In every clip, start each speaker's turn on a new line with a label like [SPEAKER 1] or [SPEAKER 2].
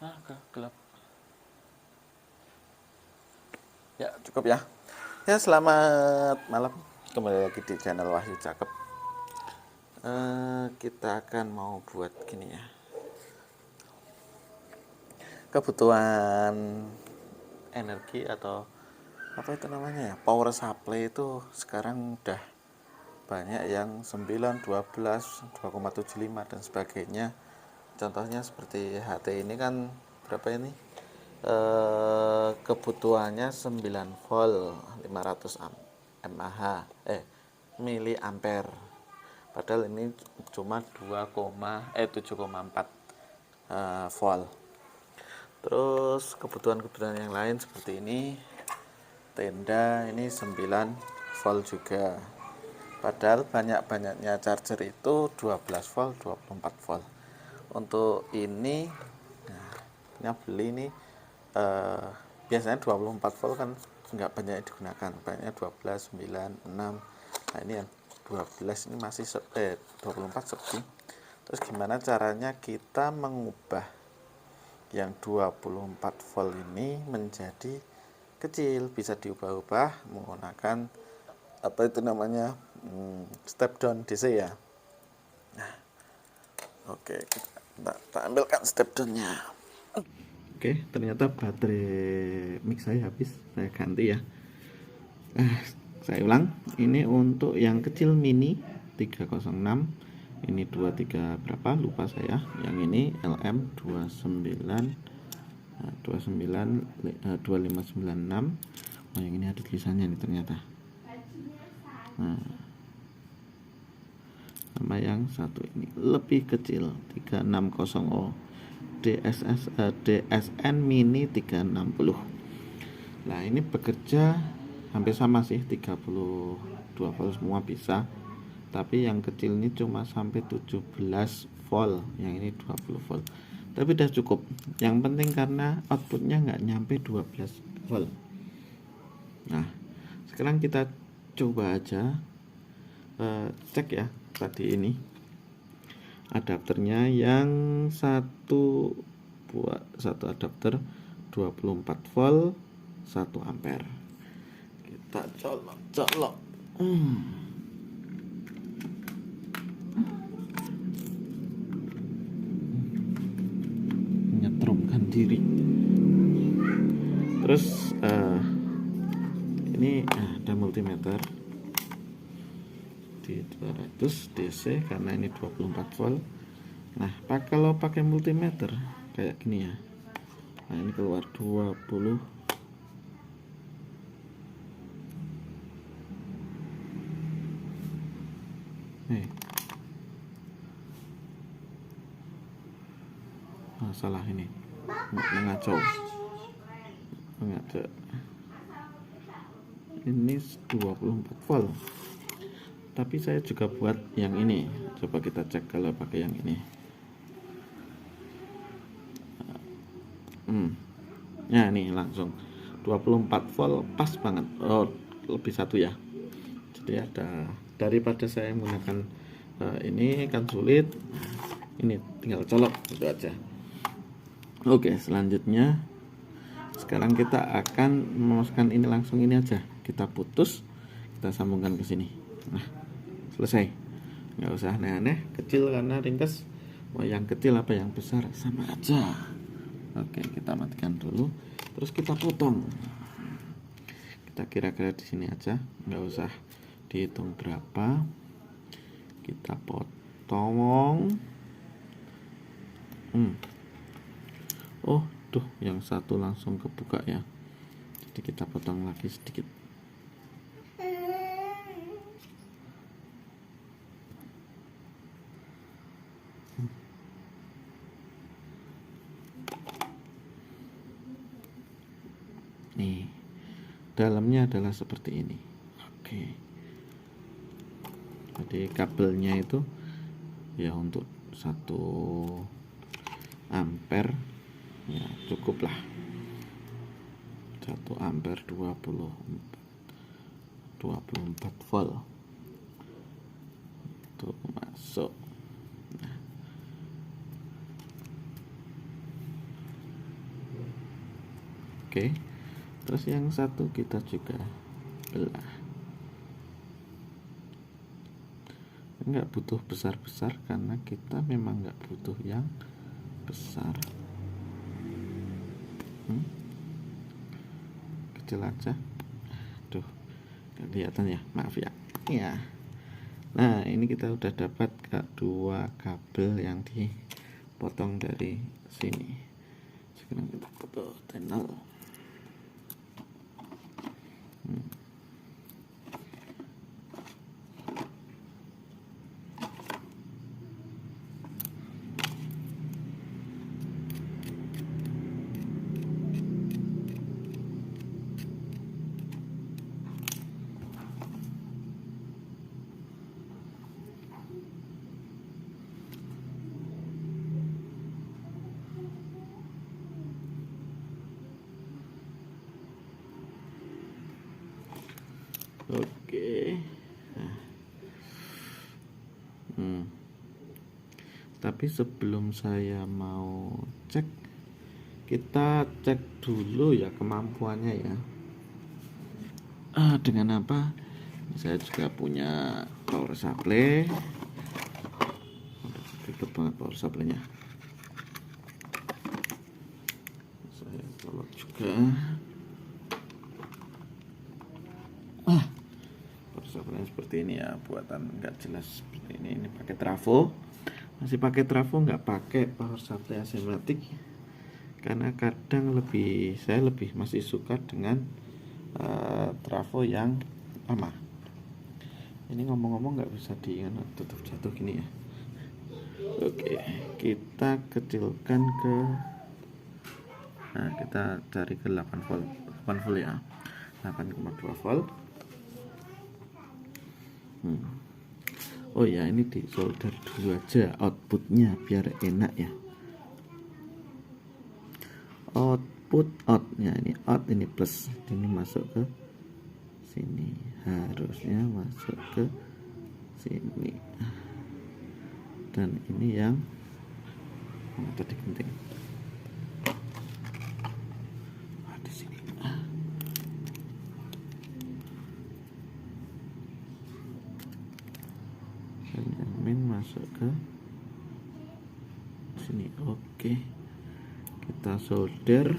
[SPEAKER 1] Gelap. Ya, cukup ya. Ya, selamat malam. Kembali lagi di channel Wahyu Cakep. Kita akan mau buat gini ya. Kebutuhan energi atau apa itu namanya ya? Power supply itu sekarang udah banyak yang 9, 12, 2,75 dan sebagainya. Contohnya seperti HT ini kan berapa ini? Kebutuhannya 9 volt 500 mAh miliampere, padahal ini cuma 7,4 volt. Terus kebutuhan yang lain seperti ini, tenda ini 9 volt juga, padahal banyak-banyaknya charger itu 12 volt 24 volt. Untuk ini beli ini biasanya 24 volt kan nggak banyak digunakan, banyaknya 12, 9, 6. Nah ini yang 12 ini masih 24 sepi. Terus gimana caranya kita mengubah yang 24 volt ini menjadi kecil? Bisa diubah-ubah menggunakan apa itu namanya, step down DC ya. Nah, oke, kita ambilkan step downnya. Oke, ternyata baterai mic saya habis, saya ganti ya. Saya ulang, ini untuk yang kecil mini 306, ini 23 berapa lupa saya. Yang ini LM 2596. Oh, yang ini ada tulisannya nih ternyata. Sama yang satu ini lebih kecil 360 DSN mini 360. Nah ini bekerja hampir sama sih, 32 volt semua bisa, tapi yang kecil ini cuma sampai 17 volt, yang ini 20 volt, tapi udah cukup. Yang penting karena outputnya nggak nyampe 12 volt. Nah sekarang kita coba aja cek ya. Tadi ini adapternya yang satu adapter 24 volt 1 ampere. Kita colok nyetrumkan diri. Terus ini ada multimeter di 200 DC karena ini 24 volt. Nah kalau pakai multimeter kayak gini ya, nah ini keluar 20. Salah ini mengacau. Ini 24 volt, tapi saya juga buat yang ini. Coba kita cek kalau pakai yang ini. Nah ini langsung 24 volt pas banget. Oh lebih satu ya, jadi ada, daripada saya menggunakan ini kan sulit, ini tinggal colok gitu aja. Oke, selanjutnya sekarang kita akan memasukkan ini langsung ini aja, kita putus, kita sambungkan ke sini. Nah selesai, nggak usah aneh-aneh. Kecil karena ringkas, mau yang kecil apa yang besar sama aja. Oke, kita matikan dulu, terus kita potong. Kita kira-kira di sini aja, nggak usah dihitung berapa. Kita potong. Oh tuh, yang satu langsung kebuka ya, jadi kita potong lagi sedikit. Nih dalamnya adalah seperti ini. Oke, jadi kabelnya itu ya untuk 1 ampere ya cukup lah. 1 ampere 24 volt itu masuk. Oke, terus yang satu kita juga belah. Nggak butuh besar-besar karena kita memang nggak butuh yang besar. Kecil aja. Aduh, nggak kelihatan ya, maaf ya. Ya. Nah, ini kita udah dapat dua kabel yang dipotong dari sini. Sekarang kita potong channel. Oke. Tapi sebelum saya mau cek, kita cek dulu ya kemampuannya ya. Dengan apa? Saya juga punya power supply. Ribet banget power supply-nya. Saya colok juga. Power supply seperti ini ya, buatan nggak jelas seperti ini. Ini pakai trafo. Masih pakai trafo, nggak pakai power supply asematik. Karena kadang saya lebih masih suka dengan trafo yang lama. Ini ngomong-ngomong nggak bisa tutup jatuh gini ya. Oke, kita kecilkan ke, nah kita cari ke 8 volt, 8 volt ya, 8,2 volt. Oh ya, ini di solder dulu aja outputnya biar enak ya. Outnya ini out, ini plus, ini masuk ke sini, harusnya masuk ke sini, dan ini yang tadi penting di sini. Dan yang min masuk ke sini. Oke, kita solder.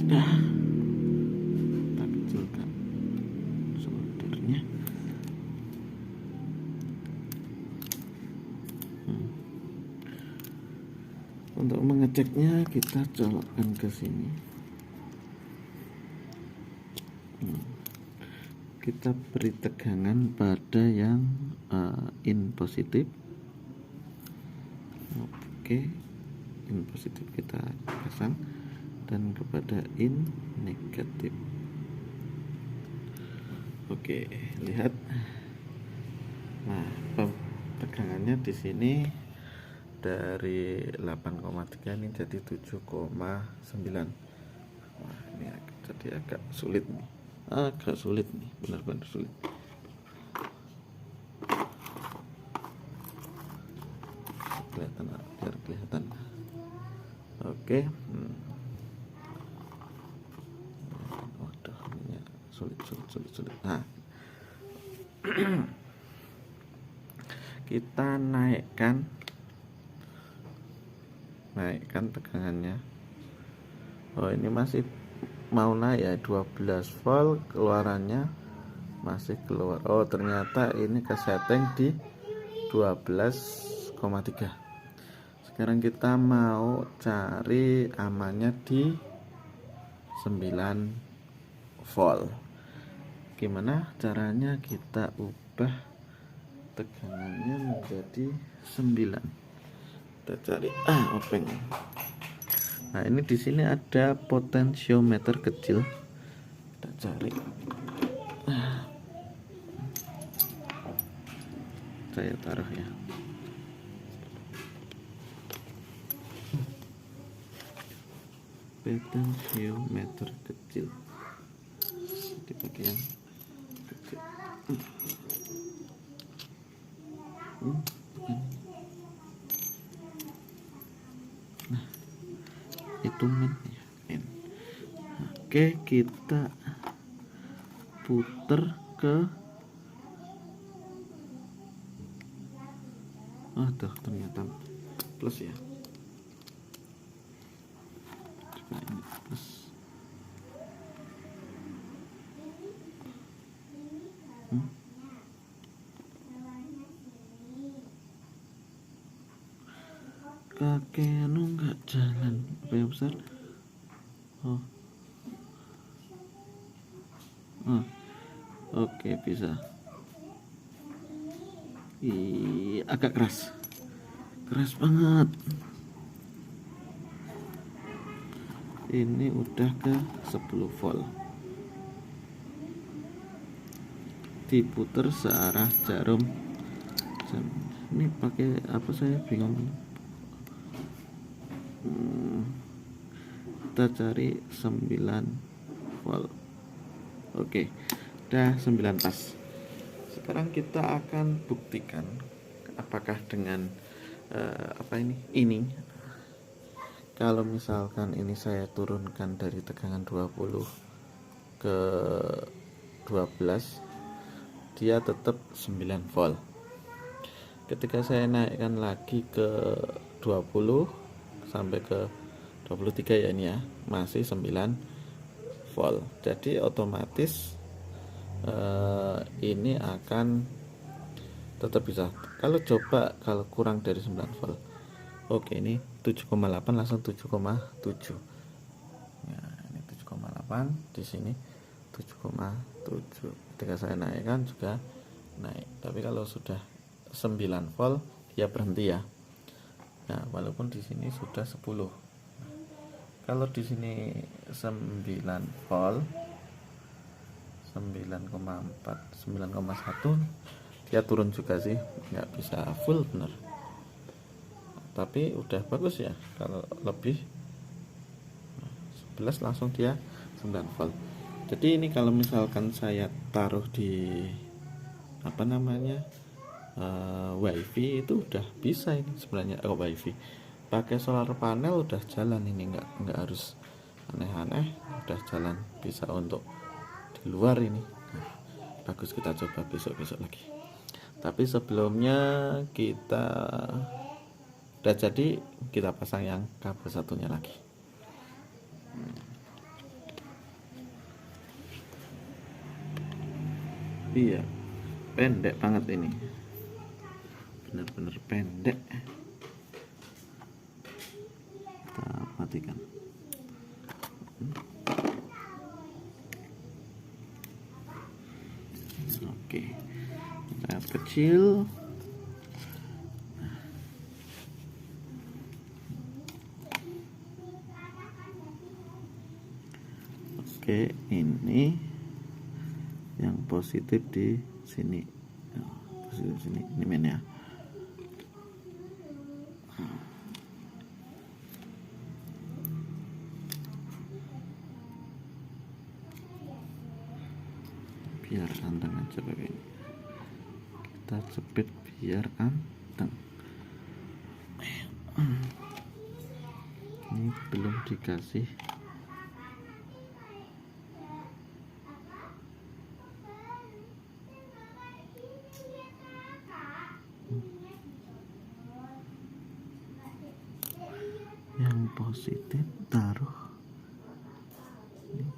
[SPEAKER 1] Kita kecilkan soldernya. Untuk mengeceknya kita colokkan ke sini. Kita beri tegangan pada yang in positif. Oke, in positif kita pasang, dan kepada in negatif. Oke, lihat. Nah, tegangannya di sini dari 8,3 ini jadi 7,9. Wah, ini jadi agak sulit nih. Benar-benar sulit. Biar kelihatan. Oke. Waduh, ini sulit. Nah, kita naikkan tegangannya. Oh, ini masih mau naik ya, 12 volt, keluarannya masih keluar. Oh, ternyata ini ke setting di 12,3. Sekarang kita mau cari amannya di 9 volt. Gimana caranya? Kita ubah tegangannya menjadi 9. Kita cari openg. Nah, ini di sini ada potensiometer kecil. Kita cari. Saya taruh ya. Potensiometer kecil di bagian kecil. Nah, itu men ya, N. Oke, kita puter ke ternyata plus ya. Coba ini plus. Kakek anu nggak jalan, apa yang besar? Oke, bisa. Agak keras banget. Ini udah ke 10 volt. Diputer searah jarum. Ini pakai apa, saya bingung. Kita cari 9 volt. Oke, udah 9 pas. Sekarang kita akan buktikan apakah dengan ini kalau misalkan ini saya turunkan dari tegangan 20 ke 12, dia tetap 9 volt. Ketika saya naikkan lagi ke 20 sampai ke 23 ya, ini ya, masih 9 volt. Jadi otomatis ini akan tetap bisa. Kalau kurang dari 9 volt, oke, ini 7,8 langsung 7,7. Ya, ini 7,8, di sini 7,7. Ketika saya naikkan juga naik. Tapi kalau sudah 9 volt dia berhenti ya. Nah, walaupun di sini sudah 10. Kalau di sini 9 volt, 9,4, 9,1, dia turun juga sih, nggak bisa full bener. Tapi udah bagus ya. Kalau lebih 11 langsung dia 9 volt. Jadi ini kalau misalkan saya taruh di wifi itu udah bisa ini sebenarnya. Wifi pakai solar panel udah jalan ini, nggak harus aneh-aneh, udah jalan, bisa untuk di luar ini. Bagus, kita coba besok lagi. Tapi sebelumnya kita udah jadi, kita pasang yang kabel satunya lagi. Iya, pendek banget ini, bener-bener pendek. Kita matikan. Oke, sayap kecil. Oke, ini yang positif di sini. Positif sini, ini mainnya. Biar anteng aja pakai ini. Kita jepit biar anteng. Ini belum dikasih yang positif, taruh ini.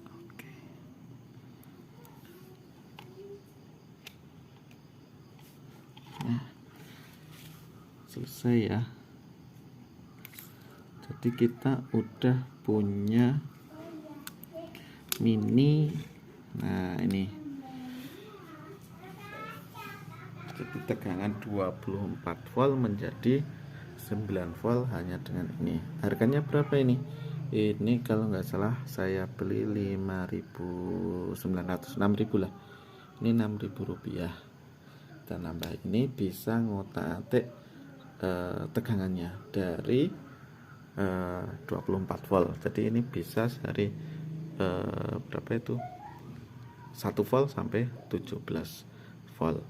[SPEAKER 1] Oke. Nah, selesai ya. Jadi kita udah punya mini. Nah, ini jadi tegangan 24 volt menjadi 9 volt hanya dengan ini. Harganya berapa ini? Ini kalau nggak salah saya beli 5.900, 6.000 lah. Ini 6.000 rupiah. kita nambah ini bisa ngotak-atik tegangannya dari 24 volt. Jadi ini bisa dari berapa itu, 1 volt sampai 17 volt,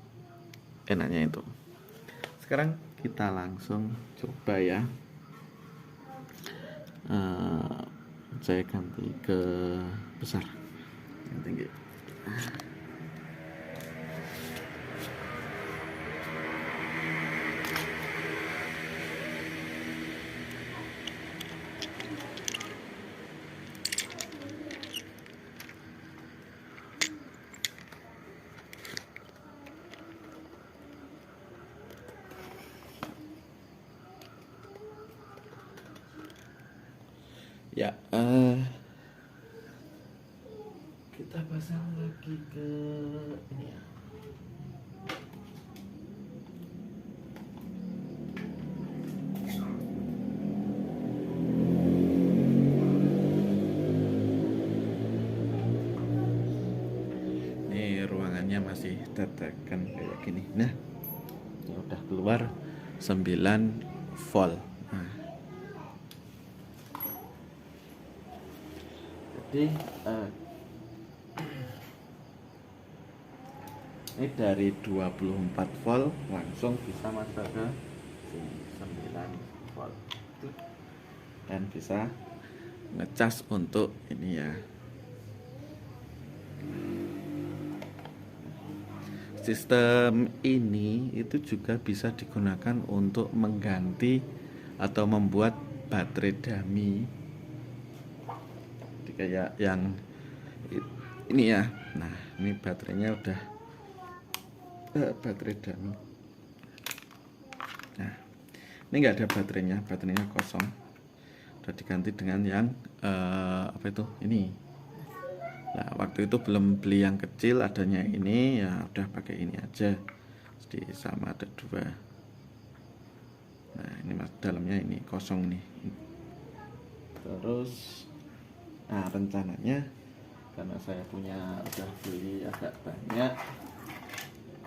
[SPEAKER 1] enaknya itu. Sekarang kita langsung coba ya. Saya ganti ke besar yang tinggi. Ya, kita pasang lagi ke ini ya. Ini ruangannya masih tetekan kayak gini. Nah, ini udah keluar 9 volt. Nah, jadi ini dari 24 volt langsung bisa masuk ke 9 volt dan bisa ngecas untuk ini ya. Sistem ini itu juga bisa digunakan untuk mengganti atau membuat baterai dummy, jadi kayak yang ini ya. Nah, ini baterainya udah baterai dummy. Nah, ini nggak ada baterainya kosong, udah diganti dengan yang apa itu, ini. Nah, waktu itu belum beli yang kecil, adanya ini ya udah pakai ini aja. Jadi sama ada 2. Nah, ini mas dalamnya ini kosong nih. Terus nah, rencananya karena saya punya udah beli agak banyak.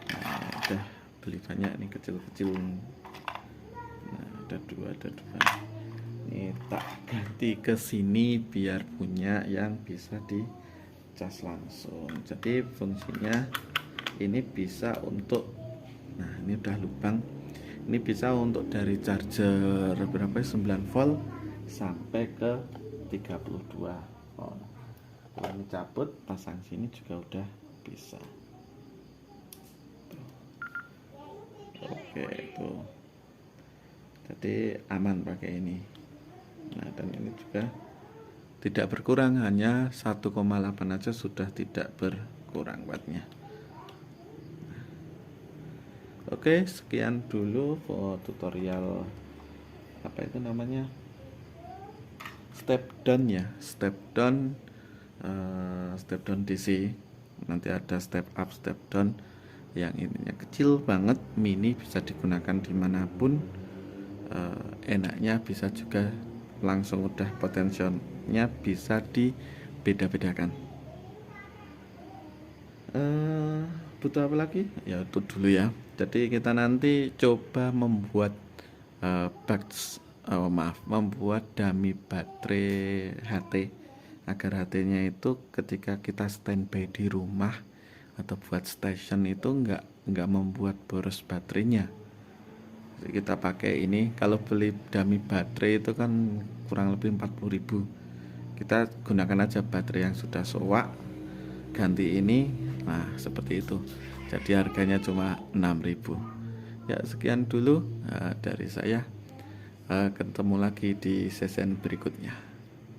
[SPEAKER 1] Nah, udah beli banyak nih kecil-kecil. Nah, ada 2. Ini tak ganti ke sini biar punya yang bisa dicas langsung. Jadi fungsinya ini bisa untuk, nah ini udah lubang, ini bisa untuk dari charger berapa 9 volt sampai ke 32 volt. Kalau ini cabut pasang sini juga udah bisa. Oke, itu jadi aman pakai ini. Nah, dan ini juga tidak berkurang, hanya 1,8 aja sudah tidak berkurang wattnya. Oke, sekian dulu tutorial apa itu namanya, step down ya, step down DC. Nanti ada step up, step down yang ininya kecil banget, mini, bisa digunakan dimanapun. Enaknya bisa juga langsung udah potensialnya bisa dibeda-bedakan. Butuh apa lagi? Ya itu dulu ya. Jadi kita nanti coba membuat membuat dummy baterai HT, agar HT-nya itu ketika kita standby di rumah atau buat station itu nggak membuat boros baterainya. Jadi kita pakai ini, kalau beli dummy baterai itu kan kurang lebih 40.000. Kita gunakan aja baterai yang sudah soak, ganti ini. Nah, seperti itu. Jadi harganya cuma 6.000. Ya, sekian dulu dari saya. Ketemu lagi di sesi berikutnya.